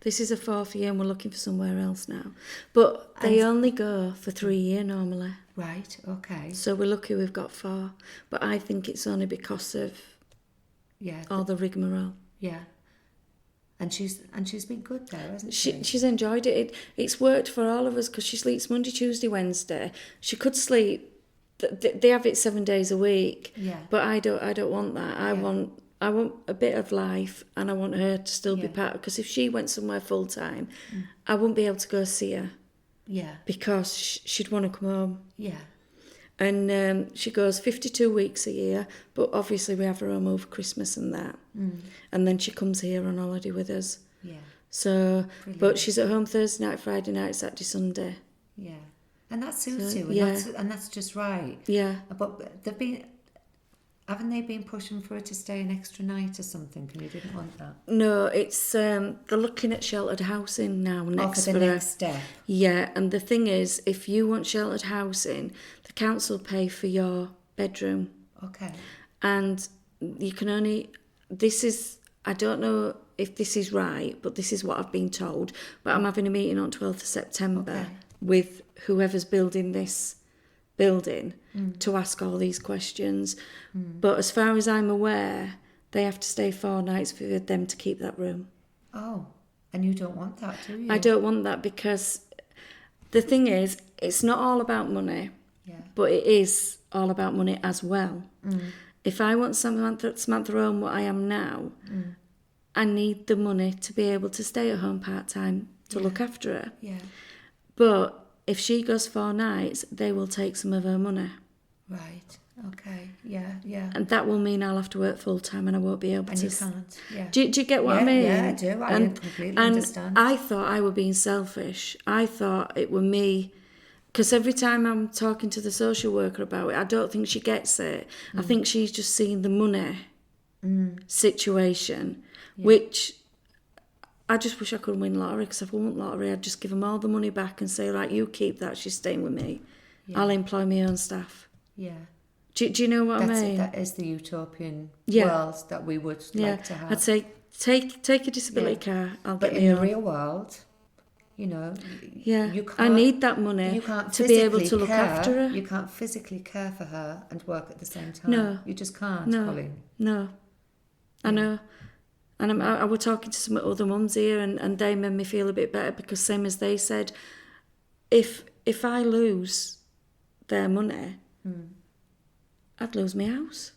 This is a 4th year and we're looking for somewhere else now. But they only go for 3 years normally. Right, okay. So we're lucky we've got 4. But I think it's only because of all the rigmarole. Yeah. And she's been good there, hasn't she? She's enjoyed it. It's worked for all of us because she sleeps Monday, Tuesday, Wednesday. She could sleep... They have it 7 days a week. Yeah. But I don't want that. I want a bit of life, and I want her to still be part of, because if she went somewhere full time, I wouldn't be able to go see her. Yeah. Because she'd want to come home. Yeah. And she goes 52 weeks a year, but obviously we have her home over Christmas and that. And then she comes here on holiday with us. Yeah. So, Brilliant. but she's at home Thursday night, Friday night, Saturday, Sunday. Yeah. And that suits So, you, and that's just right. Yeah. But haven't they been pushing for her to stay an extra night or something, and you didn't want that? No, it's they're looking at sheltered housing now next for the her. next step. Yeah, and the thing is, if you want sheltered housing, the council pay for your bedroom. Okay. And you can only... I don't know if this is right, but this is what I've been told. But I'm having a meeting on 12th of September with whoever's building this building to ask all these questions. But as far as I'm aware, they have to stay 4 nights for them to keep that room. Oh, and you don't want that, do you? I don't want that, because the thing is, it's not all about money, but it is all about money as well. If I want Samantha home what I am now, I need the money to be able to stay at home part-time to look after her. Yeah. But if she goes 4 nights, they will take some of her money. Right. Okay. Yeah. Yeah. And that will mean I'll have to work full-time and I won't be able And to... you can't. Yeah. Do you get what I mean? Yeah, I do. I completely understand. I thought I were being selfish. I thought it were me... Because every time I'm talking to the social worker about it, I don't think she gets it. I think she's just seeing the money situation, which I just wish I could win lottery, because if I won lottery, I'd just give them all the money back and say, right, you keep that, she's staying with me. Yeah. I'll employ my own staff. Yeah. Do you know what I mean? That is the utopian world that we would like to have. I'd say, take a disability car, I'll but get me in own. the real world... You know, you can't, I need that money to be able to look after her. You can't physically care for her and work at the same time. No. You just can't, No. Colleen. No. I know. And I was talking to some other mums here, and they made me feel a bit better, because same as they said, if I lose their money, I'd lose my house.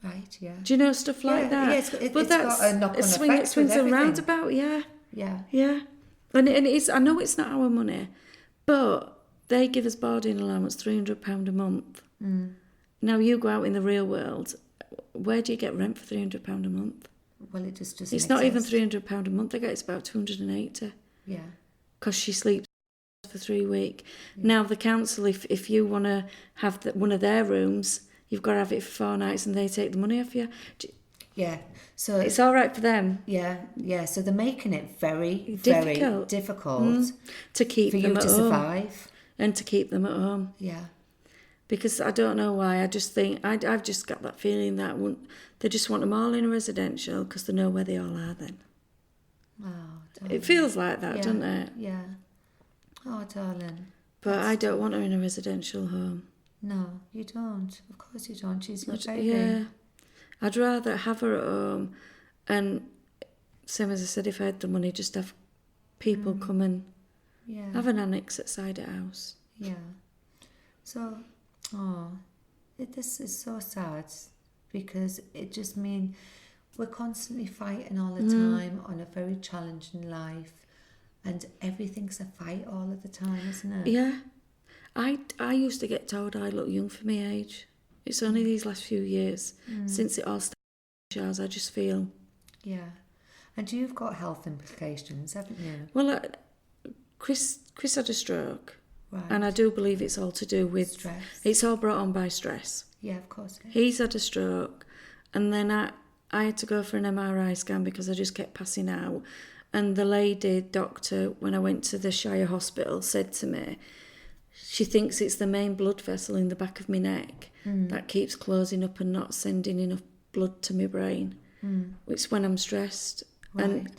Right, yeah. Do you know, stuff like that? Yeah, but it's that's got a knock-on effect it swings with everything. around about, yeah. Yeah. Yeah. And it is, I know it's not our money, but they give us boarding allowance £300 a month. Now you go out in the real world, where do you get rent for £300 a month? Well, it just doesn't It's not even exist. £300 a month. I get it's about 280. Yeah. Because she sleeps for 3 weeks. Now the council, if you want to have one of their rooms, you've got to have it for 4 nights, and they take the money off you. Yeah. So it's all right for them. Yeah. So they're making it very difficult to keep for them you at to home. survive. And to keep them at home. Yeah. Because I don't know why, I just think, I've just got that feeling that they just want them all in a residential because they know where they all are then. Oh, darling. It feels like that, doesn't it? Yeah. Oh, darling. But I don't want her in a residential home. No, you don't. Of course you don't. She's your baby. Yeah. I'd rather have her at home, and same as I said, if I had the money, just have people come and have an annex outside the house. Yeah. So, this is so sad, because it just means we're constantly fighting all the time on a very challenging life, And everything's a fight all of the time, isn't it? Yeah. I used to get told I look young for my age. It's only these last few years since it all started. I just feel... Yeah. And you've got health implications, haven't you? Well, Chris had a stroke. Right. And I do believe it's all to do with... Stress. It's all brought on by stress. Yeah, of course. Yeah. He's had a stroke. And then I had to go for an MRI scan because I just kept passing out. And the doctor, when I went to the Shire Hospital, said to me, she thinks it's the main blood vessel in the back of my neck that keeps closing up and not sending enough blood to my brain. It's when I'm stressed. Right. And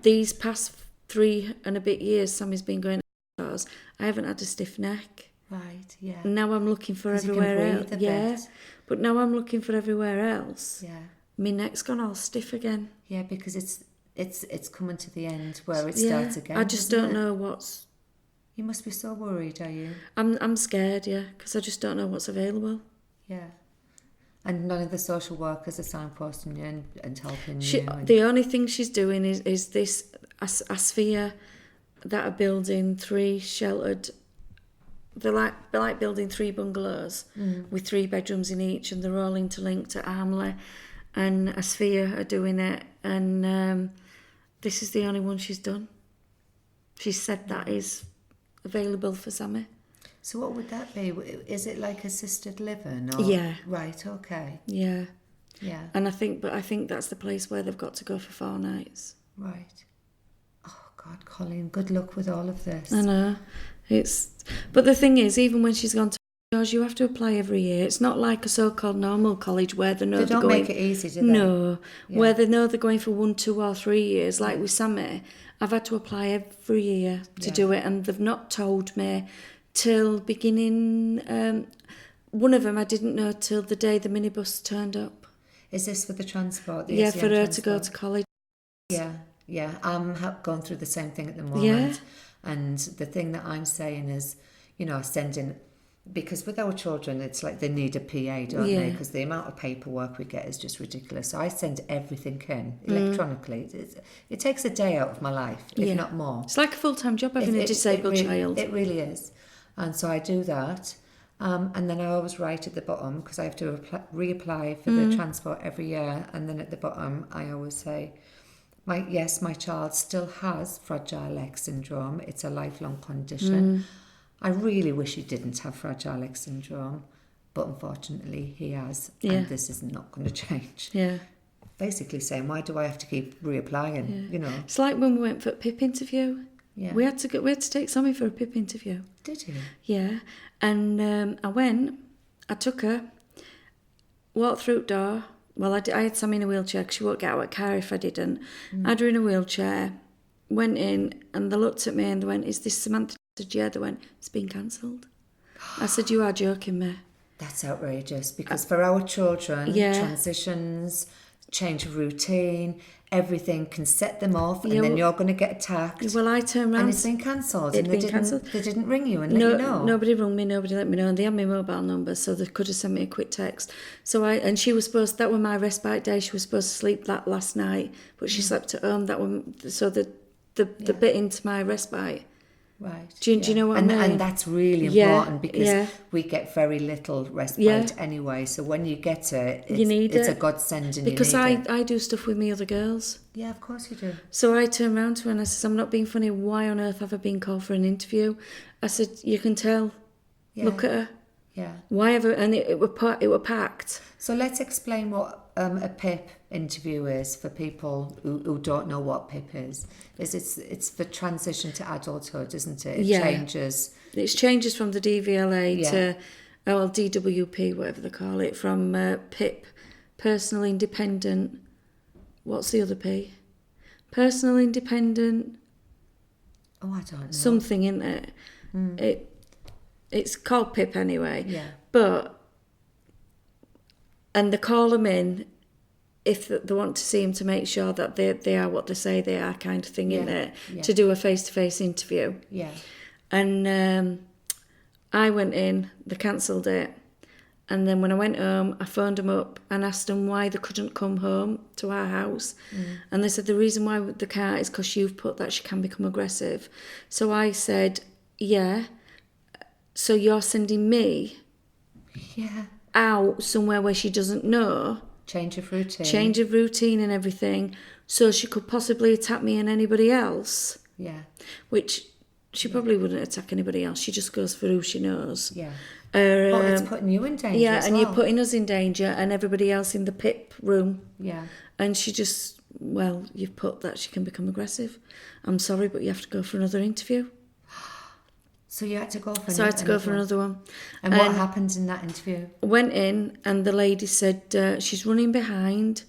these past 3 and a bit years Sammy's been going outdoors, I haven't had a stiff neck. Right, yeah. And now I'm looking for 'Cause you everywhere can else. breathe a Yeah. bit. But now I'm looking for everywhere else. Yeah. My neck's gone all stiff again. Yeah, because it's coming to the end where it starts again. I just doesn't don't it? know what's... You must be so worried, are you? I'm scared, yeah, because I just don't know what's available. Yeah. And none of the social workers are signposting you and helping you. And... The only thing she's doing is this Asphere that are building 3 sheltered... They're like building 3 bungalows with 3 bedrooms in each, and they're all interlinked at Armley, and Asphere are doing it, and this is the only one she's done. She said that is available for Sami. So what would that be? Is it like assisted living? Or... Yeah. Right, okay. Yeah. Yeah. And I think that's the place where they've got to go for 4 nights. Right. Oh, God, Colleen, good luck with all of this. I know. But the thing is, even when she's gone to college, you have to apply every year. It's not like a so-called normal college where they know They they're don't going... make it easy, do they? No. Yeah. Where they know they're going for 1, 2 or 3 years. Like with Sami, I've had to apply every year to do it, and they've not told me till beginning... one of them I didn't know till the day the minibus turned up. Is this for the transport? The Yeah, SEN for her transport? to go to college. Yeah, yeah. I'm going through the same thing at the moment. Yeah. And the thing that I'm saying is, sending... Because with our children, it's like they need a PA, don't they? Because the amount of paperwork we get is just ridiculous. So I send everything in electronically. It takes a day out of my life, if not more. It's like a full-time job having a disabled child. It really is. And so I do that. And then I always write at the bottom, because I have to reapply for the transport every year. And then at the bottom, I always say, my child still has Fragile X syndrome. It's a lifelong condition. I really wish he didn't have Fragile X syndrome, but unfortunately he has, and this is not going to change. Yeah. Basically saying, why do I have to keep reapplying? It's like when we went for a PIP interview. Yeah. We had to take Sami for a PIP interview. Did you? Yeah. And I took her, walked through the door. Well, I had Sami in a wheelchair because she won't get out of the car if I didn't. I had her in a wheelchair, went in, and they looked at me and they went, "Is this Samantha?" I said, "Yeah." They went, "It's been cancelled." I said, "You are joking me." That's outrageous, because for our children, transitions, change of routine, everything can set them off, and then you're going to get attacked. Well, I turned around... And it's been cancelled, and they didn't ring you and let you know? Nobody rung me, nobody let me know, and they had my mobile number, so they could have sent me a quick text. So she was supposed... That was my respite day, she was supposed to sleep that last night, but she slept at home. So the bit into my respite... Right. Do you know what I mean? And that's really important, because we get very little respite anyway. So when you get it, it's a godsend, and because you need it. I do stuff with me other girls. Yeah, of course you do. So I turned around to her and I said, "I'm not being funny. Why on earth have I been called for an interview?" I said, "You can tell. Yeah. Look at her. Yeah. Why ever?" And it were packed. So let's explain what a PIP interview is for people who don't know what PIP is. It's for transition to adulthood, isn't it? It changes from the DVLA to DWP, whatever they call it, from PIP, personal independent. What's the other P? Personal independent. Oh, I don't know. Something in there. It's called PIP anyway. Yeah. And they call them in if they want to see them, to make sure that they are what they say they are, kind of thing, in there, to do a face-to-face interview. Yeah. And I went in, they cancelled it, And then when I went home, I phoned them up and asked them why they couldn't come home to our house. And they said the reason why they can't is because you've put that she can become aggressive. So I said, yeah, so you're sending me out somewhere where she doesn't know. Change of routine. Change of routine and everything. So she could possibly attack me and anybody else. Yeah. Which she probably wouldn't attack anybody else. She just goes for who she knows. Yeah. But it's putting you in danger as and well. you're putting us in danger and everybody else in the pip room. Yeah. And she just, well, you've put that she can become aggressive. I'm sorry, but you have to go for another interview. So you had to go for So I had to go for another one. And what happened in that interview? Went in and the lady said she's running behind.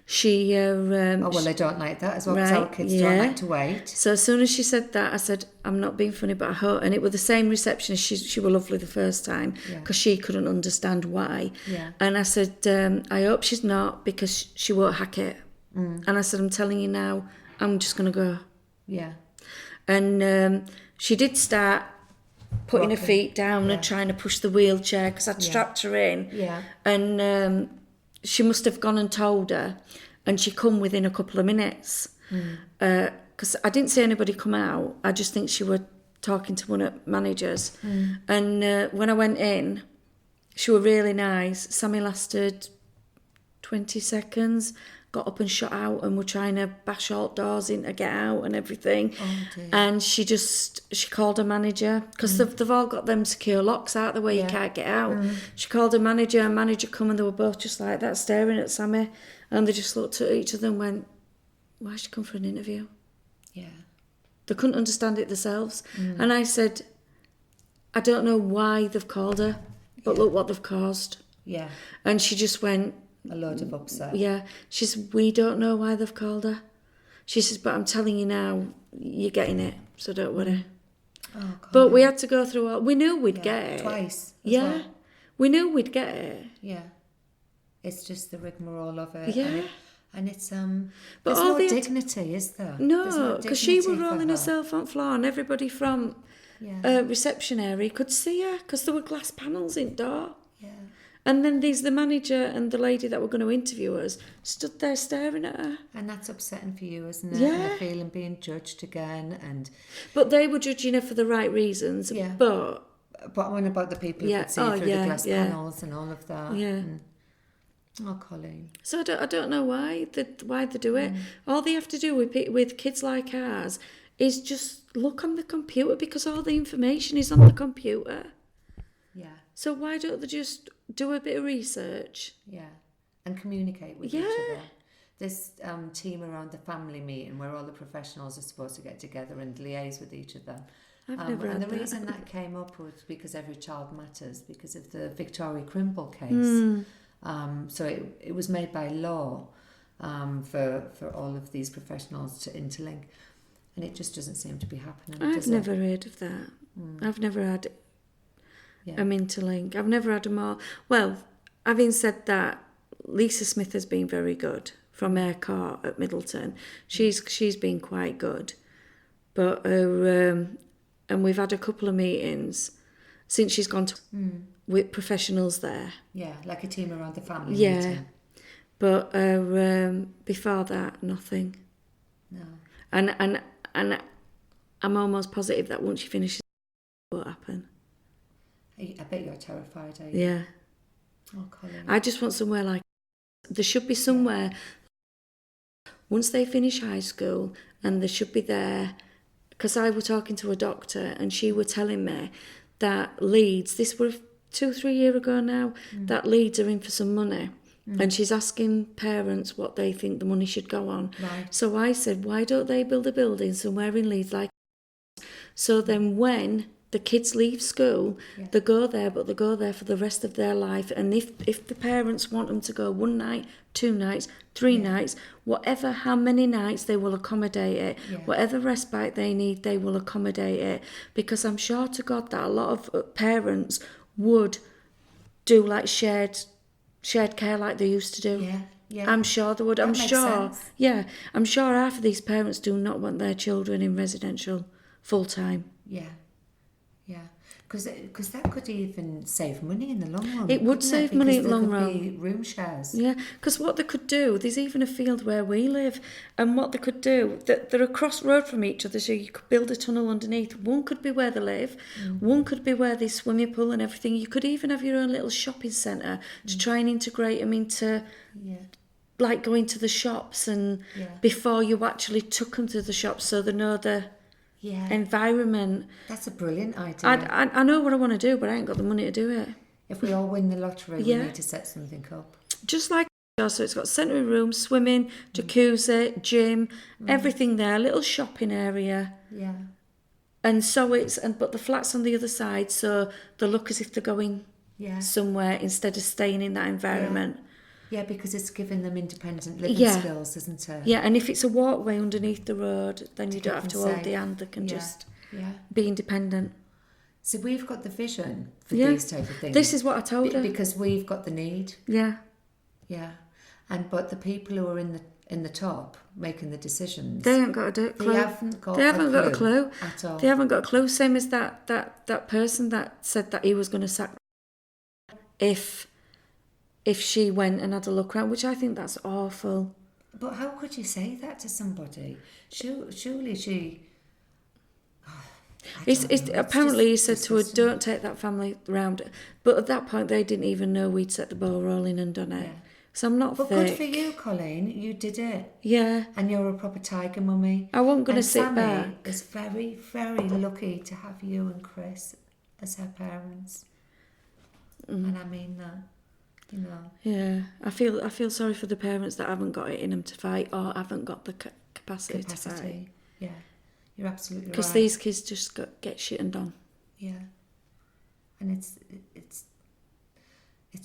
She well, they don't like that as well, because our kids don't like to wait. So as soon as she said that, I said, I'm not being funny, but I hope. And it was the same receptionist. She was lovely the first time because she couldn't understand why. Yeah. And I said, I hope she's not, because she won't hack it. And I said, I'm telling you now, I'm just going to go. Yeah. And she did start putting her feet down and trying to push the wheelchair because I'd strapped her in. Yeah. And she must have gone and told her, and she come within a couple of minutes. Because I didn't see anybody come out. I just think she were talking to one of the managers. And when I went in, she were really nice. Sami lasted 20 seconds, got up and shot out and were trying to bash all doors in to get out and everything. Oh, dear. And she called her manager, because they've all got them secure locks out the way you can't get out. She called her manager come, and they were both just like that, staring at Sami. And they just looked at each other and went, why'd she come for an interview? Yeah. They couldn't understand it themselves. And I said, I don't know why they've called her, but look what they've caused. Yeah. And she just went, A load of upset. yeah. She said, we don't know why they've called her. She says, but I'm telling you now, you're getting it, so don't worry. Oh, God. But we had to go through all... We knew we'd get it. Twice. Yeah. We knew we'd get it. Yeah. It's just the rigmarole of it. Yeah. And it's... But there's all no the... dignity, is there? No, because she was dignity for rolling her. herself on the floor and everybody from reception area could see her because there were glass panels in the door. Yeah. And then the manager and the lady that were going to interview us stood there staring at her. And that's upsetting for you, isn't it? Yeah. And the feeling being judged again. But they were judging her for the right reasons. Yeah. But what about the people who could see through the glass panels and all of that? Yeah. Oh, Colleen. So I don't know why they do it. All they have to do with kids like ours is just look on the computer, because all the information is on the computer. Yeah. So why don't they just do a bit of research? Yeah. And communicate with each other. This team around the family meeting where all the professionals are supposed to get together and liaise with each other. I've never had and the that. reason that came up was because every child matters, because of the Victoria Crimble case. So it was made by law for all of these professionals to interlink, and it just doesn't seem to be happening. I've never heard of that. I've never had them interlink. I've never had them all. Well, having said that, Lisa Smith has been very good from her court at Middleton. She's been quite good, but and we've had a couple of meetings since she's gone to with professionals there. Yeah, like a team around the family Yeah, meeting. but before that, nothing. No. And I'm almost positive that once she finishes, it won't happen. I bet you're terrified, are you? Yeah. Oh, Colleen. I just want somewhere like... There should be somewhere, once they finish high school, and they should be there... Because I was talking to a doctor, and she was telling me that Leeds, this was 2-3 years ago now, that Leeds are in for some money. And she's asking parents what they think the money should go on. Right. So I said, why don't they build a building somewhere in Leeds like... So then when the kids leave school, they go there, but they go there for the rest of their life. And if the parents want them to go 1 night, 2 nights, 3 nights, whatever, how many nights, they will accommodate it. Yeah. Whatever respite they need, they will accommodate it. Because I'm sure to God that a lot of parents would do like shared care like they used to do. Yeah, yeah. I'm sure they would. That I'm makes sure. sense. Yeah, I'm sure half of these parents do not want their children in residential full time. Yeah, yeah. Because that could even save money in the long run. It would save money in the long run. Because there could be room shares. Yeah, because what they could do, there's even a field where we live, and what they could do, they're across road from each other, so you could build a tunnel underneath. One could be where they live, one could be where there's swimming pool and everything. You could even have your own little shopping centre to try and integrate them into, like going to the shops and before you actually took them to the shops, so they know the environment. That's a brilliant idea. I know what I want to do, but I ain't got the money to do it. If we all win the lottery, we need to set something up. Just like so it's got centre room, swimming, jacuzzi, gym, everything there, little shopping area. Yeah. And so but the flat's on the other side, so they look as if they're going somewhere instead of staying in that environment. Yeah, because it's giving them independent living skills, isn't it? Yeah, and if it's a walkway underneath the road, then you don't have to hold the hand, they can just be independent. So we've got the vision for these type of things. This is what I told her. Because we've got the need. Yeah. Yeah. But the people who are in the top making the decisions, they haven't got a clue. They haven't got a clue at all. They haven't got a clue. Same as that person that said that he was going to sack if she went and had a look around, which I think that's awful. But how could you say that to somebody? Surely she... Apparently he said to her, don't take that family round. But at that point, they didn't even know we'd set the ball rolling and done it. So I'm not But thick. good for you, Colleen. You did it. Yeah. And you're a proper tiger mummy. I wasn't going to sit Sami back. is very, very lucky to have you and Chris as her parents. And I mean that. You know. Yeah, I feel sorry for the parents that haven't got it in them to fight or haven't got the capacity to fight. Yeah, you're absolutely right. Because these kids just get shit and done. Yeah, and it's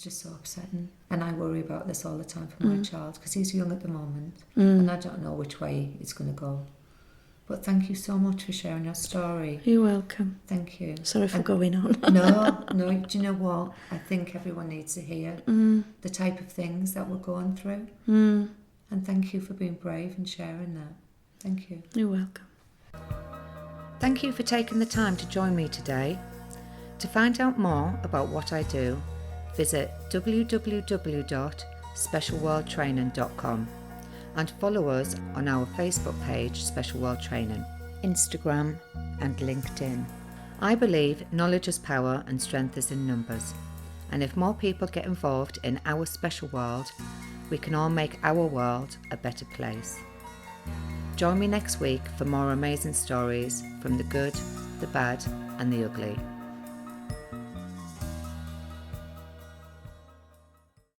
just so upsetting. And I worry about this all the time for my child because he's young at the moment, and I don't know which way it's going to go. But thank you so much for sharing your story. You're welcome. Thank you. Sorry for going on. No. Do you know what? I think everyone needs to hear the type of things that we're going through. And thank you for being brave and sharing that. Thank you. You're welcome. Thank you for taking the time to join me today. To find out more about what I do, visit www.specialworldtraining.com. and follow us on our Facebook page, Special World Training, Instagram and LinkedIn. I believe knowledge is power and strength is in numbers. And if more people get involved in our special world, we can all make our world a better place. Join me next week for more amazing stories from the good, the bad and the ugly.